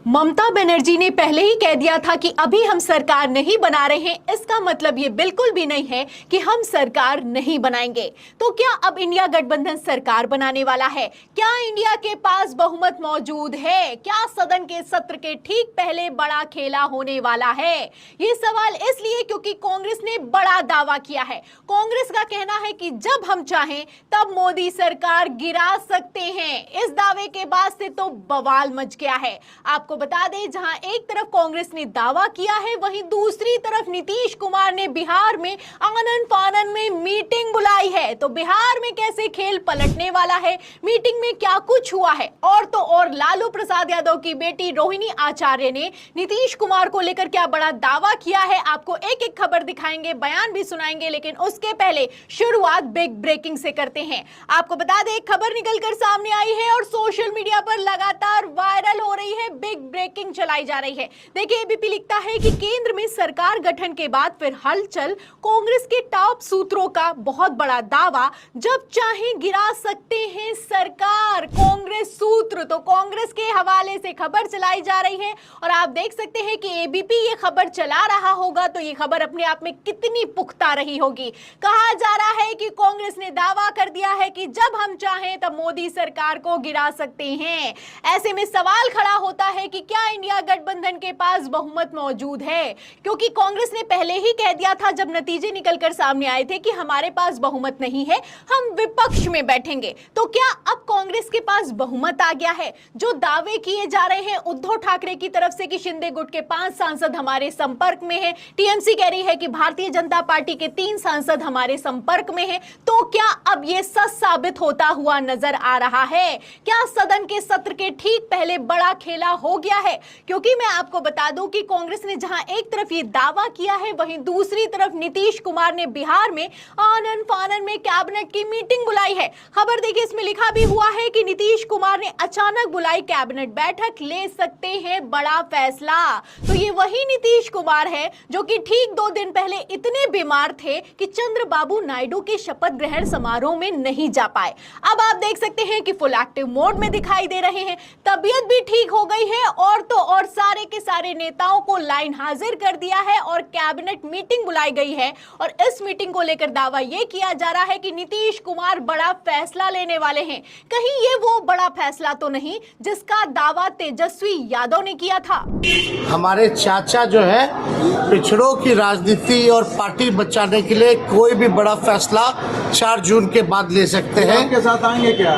ममता बनर्जी ने पहले ही कह दिया था कि अभी हम सरकार नहीं बना रहे हैं। इसका मतलब ये बिल्कुल भी नहीं है कि हम सरकार नहीं बनाएंगे। तो क्या अब इंडिया गठबंधन सरकार बनाने वाला है? क्या इंडिया के पास बहुमत मौजूद है? क्या सदन के सत्र के ठीक पहले बड़ा खेला होने वाला है? ये सवाल इसलिए क्योंकि कांग्रेस ने बड़ा दावा किया है। कांग्रेस का कहना है कि जब हम चाहें तब मोदी सरकार गिरा सकते हैं। इस दावे के बाद से तो बवाल मच गया है। आपको बता दें, जहां एक तरफ कांग्रेस ने दावा किया है, वहीं दूसरी तरफ नीतीश कुमार ने बिहार में आनन फानन में मीटिंग बुलाई है। तो बिहार में कैसे खेल पलटने वाला है, मीटिंग में क्या कुछ हुआ है, और तो और लालू प्रसाद यादव की बेटी रोहिणी आचार्य ने नीतीश कुमार को लेकर क्या बड़ा दावा किया है, आपको एक एक खबर दिखाएंगे, बयान भी सुनाएंगे। लेकिन उसके पहले शुरुआत बिग ब्रेकिंग से करते हैं। आपको बता दें, एक खबर निकलकर सामने आई है और सोशल मीडिया पर लगातार वायरल हो रही है, बिग ब्रेकिंग चलाई जा रही है। देखिए, एबीपी लिखता है कि केंद्र में सरकार गठन के बाद फिर हलचल, कांग्रेस के टॉप सूत्रों का बहुत बड़ा दावा, जब चाहे गिरा सकते हैं सरकार। कांग्रेस सूत्र, तो कांग्रेस के हवाले से खबर चलाई जा रही है और आप देख सकते हैं कि एबीपी ये खबर चला रहा होगा तो ये खबर अपने आप में कितनी पुख्ता रही होगी। कहा जा रहा है कि कांग्रेस ने दावा कर दिया है कि जब हम चाहें तब मोदी सरकार को गिरा सकते हैं। ऐसे में सवाल खड़ा होता है कि क्या इंडिया गठबंधन के पास बहुमत मौजूद है, क्योंकि कांग्रेस ने पहले ही कह दिया था जब नतीजे निकलकर सामने आए थे कि हमारे पास बहुमत नहीं है, हम विपक्ष में बैठेंगे। तो क्या अब कांग्रेस के पास बहुमत आ गया है? जो दावे किए जा रहे हैं उद्धव ठाकरे की तरफ से कि शिंदे गुट के 5 सांसद हमारे संपर्क में हैं, टीएमसी कह रही है कि भारतीय जनता पार्टी के 3 सांसद हमारे संपर्क में हैं, तो क्या अब यह सच साबित होता हुआ नजर आ रहा है? क्या सदन के सत्र के ठीक पहले बड़ा खेला हो गया है? क्योंकि मैं आपको बता दूं कि कांग्रेस ने जहां एक तरफ ये दावा किया है, वहीं दूसरी तरफ नीतीश कुमार ने बिहार में आनन फानन में कैबिनेट की मीटिंग बुलाई है। खबर देखिए, इसमें लिखा भी हुआ है कि नीतीश कुमार ने अचानक बुलाई कैबिनेट बैठक, ले सकते हैं बड़ा फैसला। तो ये वही नीतीश कुमार है जो कि ठीक 2 दिन पहले इतने बीमार थे कि चंद्रबाबू नायडू के शपथ ग्रहण समारोह में नहीं जा पाए। अब आप देख सकते हैं कि फुल एक्टिव मोड में दिखाई दे रहे हैं, तबीयत भी ठीक हो गई है और तो और सारे के सारे नेताओं को लाइन हाजिर कर दिया है और कैबिनेट मीटिंग बुलाई गई है। और इस मीटिंग को लेकर दावा यह किया जा रहा है कि नीतीश कुमार बड़ा फैसला लेने वाले हैं। कहीं ये वो बड़ा फैसला तो नहीं जिसका दावा तेजस्वी यादव ने किया था? हमारे चाचा जो है पिछड़ों की राजनीति और पार्टी बचाने के लिए कोई भी बड़ा फैसला 4 जून के बाद ले सकते हैं। आपके साथ आएंगे क्या?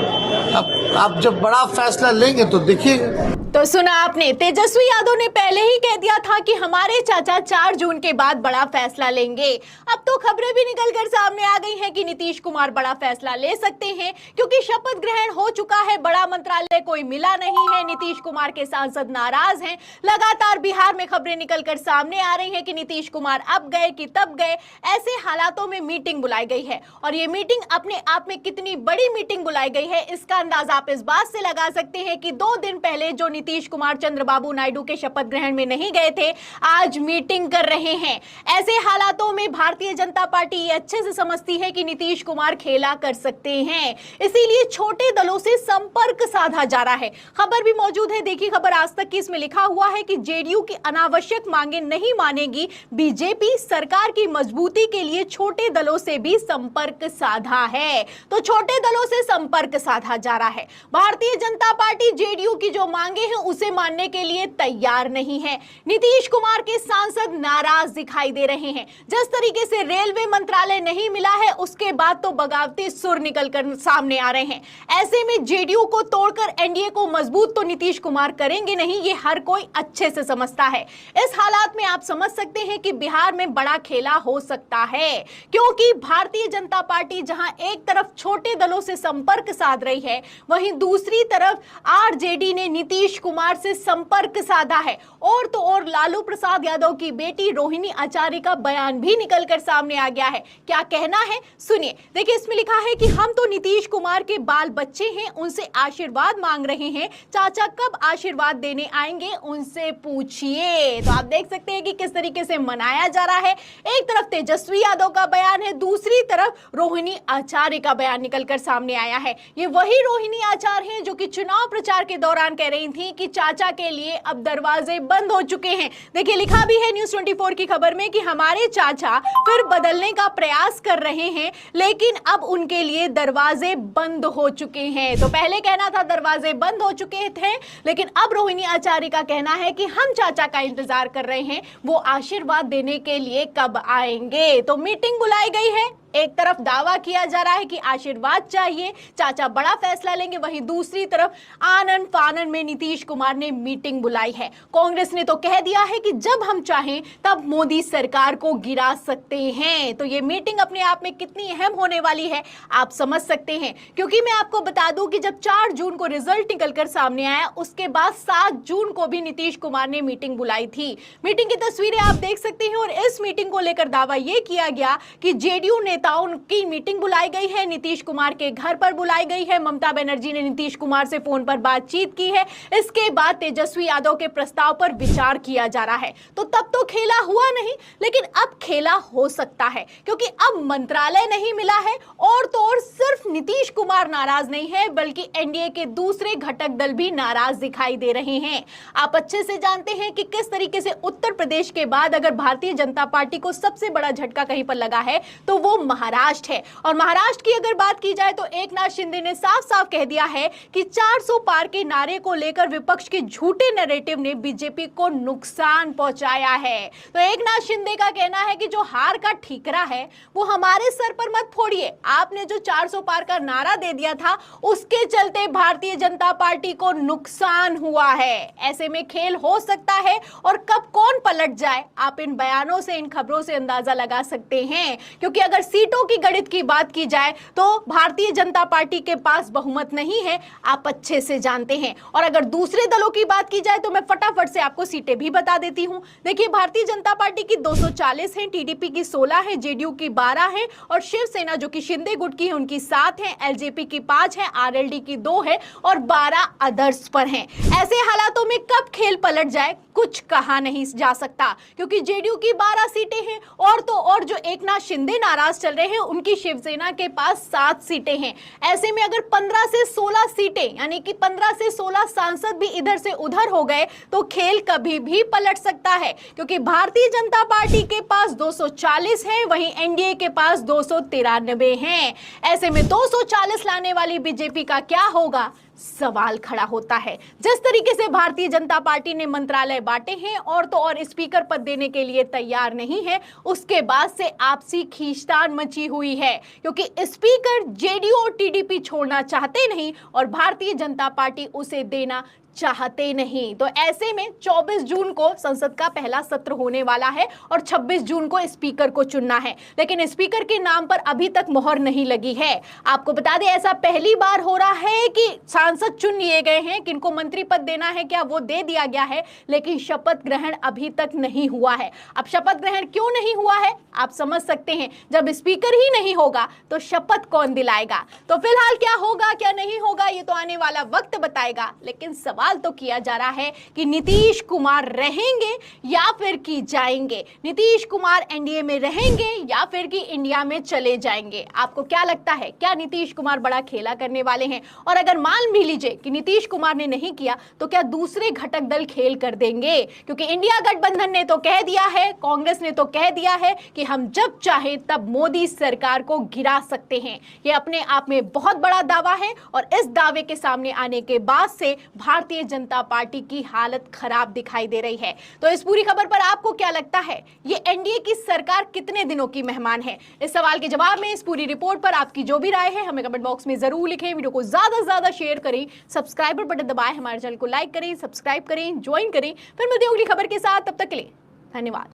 अब जब बड़ा फैसला लेंगे तो देखिए। तो सुना आपने, तेजस्वी यादव ने पहले ही कह दिया था कि हमारे चाचा 4 जून के बाद बड़ा फैसला लेंगे। अब तो खबरें भी निकलकर सामने आ गई हैं कि नीतीश कुमार बड़ा फैसला ले सकते हैं, क्योंकि शपथ ग्रहण हो चुका है, बड़ा मंत्रालय कोई मिला नहीं है, नीतीश कुमार के सांसद नाराज हैं। लगातार बिहार में खबरें निकलकर सामने आ रही हैं कि नीतीश कुमार अब गए कि तब गए। ऐसे हालातों में मीटिंग बुलाई गई है और ये मीटिंग अपने आप में कितनी बड़ी मीटिंग बुलाई गई है, इसका अंदाजा आप इस बात से लगा सकते हैं कि 2 दिन पहले जो नीतीश कुमार चंद्रबाबू नायडू के शपथ ग्रहण में नहीं गए थे, आज मीटिंग कर रहे हैं। ऐसे हालातों में भारतीय जनता पार्टी ये अच्छे से समझती है कि नीतीश कुमार खेला कर सकते हैं, इसीलिए छोटे दलों से संपर्क साधा जा रहा है। खबर भी मौजूद है, देखिए खबर आज तक की, इसमें लिखा हुआ है कि जेडीयू की अनावश्यक मांगे नहीं मानेगी बीजेपी, सरकार की मजबूती के लिए छोटे दलों से भी संपर्क साधा है। तो छोटे दलों से संपर्क साधा जा रहा है। भारतीय जनता पार्टी जेडीयू की जो मांगे हैं उसे मानने के लिए तैयार नहीं है। नीतीश कुमार के सांसद नाराज दिखाई दे रहे हैं। जिस तरीके से रेलवे मंत्रालय नहीं मिला है, उसके बाद तो बगावती सुर निकलकर सामने आ रहे हैं। ऐसे में जेडीयू को तोड़कर एनडीए को मजबूत तो नीतीश कुमार करेंगे नहीं, ये हर कोई अच्छे से समझता है। इस हालात में आप समझ सकते हैं कि बिहार में बड़ा खेला हो सकता है, क्योंकि भारतीय जनता पार्टी जहां एक तरफ छोटे दलों से संपर्क साध रही है, वहीं दूसरी तरफ आरजेडी ने नीतीश कुमार से संपर्क साधा है। और तो और लालू प्रसाद यादव की बेटी रोहिणी आचार्य का बयान भी निकलकर सामने आ गया है। क्या कहना है, सुनिए। देखिए, इसमें लिखा है कि हम तो नीतीश कुमार के बाल बच्चे हैं, उनसे आशीर्वाद मांग रहे हैं, चाचा कब आशीर्वाद देने आएंगे उनसे पूछिए। तो आप देख सकते हैं कि किस तरीके से मनाया जा रहा है। एक तरफ तेजस्वी यादव का बयान है, दूसरी तरफ रोहिणी आचार्य का बयान निकलकर सामने आया है। ये वही रोहिणी आचार्य हैं जो कि चुनाव प्रचार के दौरान कह रही थी कि चाचा के लिए अब दरवाजे बंद हो चुके हैं। देखिए लिखा भी है न्यूज़ 24 की खबर में कि हमारे चाचा फिर बदलने का प्रयास कर रहे हैं, लेकिन अब उनके लिए दरवाजे बंद हो चुके हैं। तो पहले कहना था दरवाजे बंद हो चुके थे, लेकिन अब रोहिणी आचार्य का कहना है कि हम चाचा का इंतजार कर रहे हैं, वो आशीर्वाद देने के लिए कब आएंगे। तो मीटिंग बुलाई गई है। एक तरफ दावा किया जा रहा है कि आशीर्वाद चाहिए, चाचा बड़ा फैसला लेंगे, वहीं दूसरी तरफ आनन फानन में नीतीश कुमार ने मीटिंग बुलाई है। कांग्रेस ने तो कह दिया है कि जब हम चाहें तब मोदी सरकार को गिरा सकते हैं। तो ये मीटिंग अपने आप में कितनी अहम होने वाली है आप समझ सकते हैं, क्योंकि मैं आपको बता दूं कि जब 4 जून को रिजल्ट निकलकर सामने आया, उसके बाद 7 जून को भी नीतीश कुमार ने मीटिंग बुलाई थी। मीटिंग की तस्वीरें आप देख सकते हैं और इस मीटिंग को लेकर दावा यह किया गया कि जेडीयू नेताओं की मीटिंग बुलाई गई है, नीतीश कुमार के घर पर बुलाई गई है, ममता बनर्जी ने नीतीश कुमार से फोन पर बातचीत की है, इसके बाद तेजस्वी यादव के प्रस्ताव पर विचार किया जा रहा है। तो तब तो खेला हुआ नहीं, लेकिन अब खेला हो सकता है, क्योंकि अब मंत्रालय नहीं मिला है और तो और सिर्फ नीतीश कुमार नाराज नहीं है, बल्कि एनडीए के दूसरे घटक दल भी नाराज दिखाई दे रहे हैं। आप अच्छे से जानते हैं कि किस तरीके से उत्तर प्रदेश के बाद अगर भारतीय जनता पार्टी को सबसे बड़ा झटका कहीं पर लगा है तो वो महाराष्ट्र है। और महाराष्ट्र की अगर बात की जाए तो एकनाथ शिंदे ने साफ साफ कह दिया है कि 400 पार के नारे को लेकर विपक्ष के झूठे नैरेटिव ने बीजेपी को नुकसान पहुंचाया है। तो एकनाथ शिंदे का कहना है कि जो हार का ठीकरा है वो हमारे सर पर मत फोड़िए, आपने जो 400 पार का नारा दे दिया था उसके चलते भारतीय जनता पार्टी को नुकसान हुआ है। ऐसे में खेल हो सकता है और कब कौन पलट जाए आप इन बयानों से, इन खबरों से अंदाजा लगा सकते हैं, क्योंकि अगर सीटों की गणित की बात की जाए तो भारतीय जनता पार्टी के पास बहुमत नहीं है, आप अच्छे से जानते हैं। और अगर दूसरे दलों की बात की जाए तो मैं फटाफट से आपको सीटें भी बता देती हूं। देखिए भारतीय जनता पार्टी की 240 है, टीडीपी की 16 है, जेडीयू की 12 है और शिवसेना जो कि शिंदे गुट की है उनकी 7 है, एलजेपी की 5 है, आरएलडी की 2 है और 12 अदर्स पर हैं। ऐसे हालातों में कब खेल पलट जाए कुछ कहा नहीं जा सकता, क्योंकि जेडीयू की 12 सीटें हैं और तो और जो एकनाथ शिंदे नाराज चल रहे हैं उनकी शिवसेना के पास 7 सीटें हैं। ऐसे में अगर 15 से 16 सीटें यानी कि 15 से 16 सांसद भी इधर से उधर हो गए तो खेल कभी भी पलट सकता है, क्योंकि भारतीय जनता पार्टी के पास 240 है, वहीं एनडीए के पास 293 हैं। ऐसे में 240 लाने वाली बीजेपी का क्या होगा सवाल खड़ा होता है। जिस तरीके से भारतीय जनता पार्टी ने मंत्रालय बांटे हैं और तो और स्पीकर पद देने के लिए तैयार नहीं है, उसके बाद से आपसी खींचतान मची हुई है, क्योंकि स्पीकर जेडीयू और टीडीपी छोड़ना चाहते नहीं और भारतीय जनता पार्टी उसे देना चाहते नहीं। तो ऐसे में 24 जून को संसद का पहला सत्र होने वाला है और 26 जून को स्पीकर को चुनना है, लेकिन स्पीकर के नाम पर अभी तक मोहर नहीं लगी है। आपको बता दें ऐसा पहली बार हो रहा है कि सांसद चुन लिए गए हैं, किनको मंत्री पद देना है क्या वो दे दिया गया है, लेकिन शपथ ग्रहण अभी तक नहीं हुआ है। अब शपथ ग्रहण क्यों नहीं हुआ है आप समझ सकते हैं, जब स्पीकर ही नहीं होगा तो शपथ कौन दिलाएगा। तो फिलहाल क्या होगा क्या नहीं होगा ये तो आने वाला वक्त बताएगा, लेकिन सवाल तो किया जा रहा है कि नीतीश कुमार रहेंगे या फिर कि जाएंगे, नीतीश कुमार एनडीए में रहेंगे या फिर कि इंडिया में चले जाएंगे। आपको क्या लगता है, क्या नीतीश कुमार बड़ा खेला करने वाले हैं? और अगर मान भी लीजिए कि नीतीश कुमार ने नहीं किया तो क्या दूसरे घटक दल खेल कर देंगे? क्योंकि इंडिया गठबंधन ने तो कह दिया है, कांग्रेस ने तो कह दिया है कि हम जब चाहे तब मोदी सरकार को गिरा सकते हैं। ये अपने आप में बहुत बड़ा दावा है और इस दावे के सामने आने के बाद से भारतीय जनता पार्टी की हालत खराब दिखाई दे रही है। तो इस पूरी खबर पर आपको क्या लगता है, ये एनडीए की सरकार कितने दिनों की मेहमान है? इस सवाल के जवाब में, इस पूरी रिपोर्ट पर आपकी जो भी राय है हमें कमेंट बॉक्स में जरूर लिखें। वीडियो को ज्यादा से ज्यादा शेयर करें, सब्सक्राइबर बटन दबाएं, हमारे चैनल को लाइक करें, सब्सक्राइब करें, ज्वाइन करें। फिर मिलते हैं अगली खबर के साथ, तब तक के लिए धन्यवाद।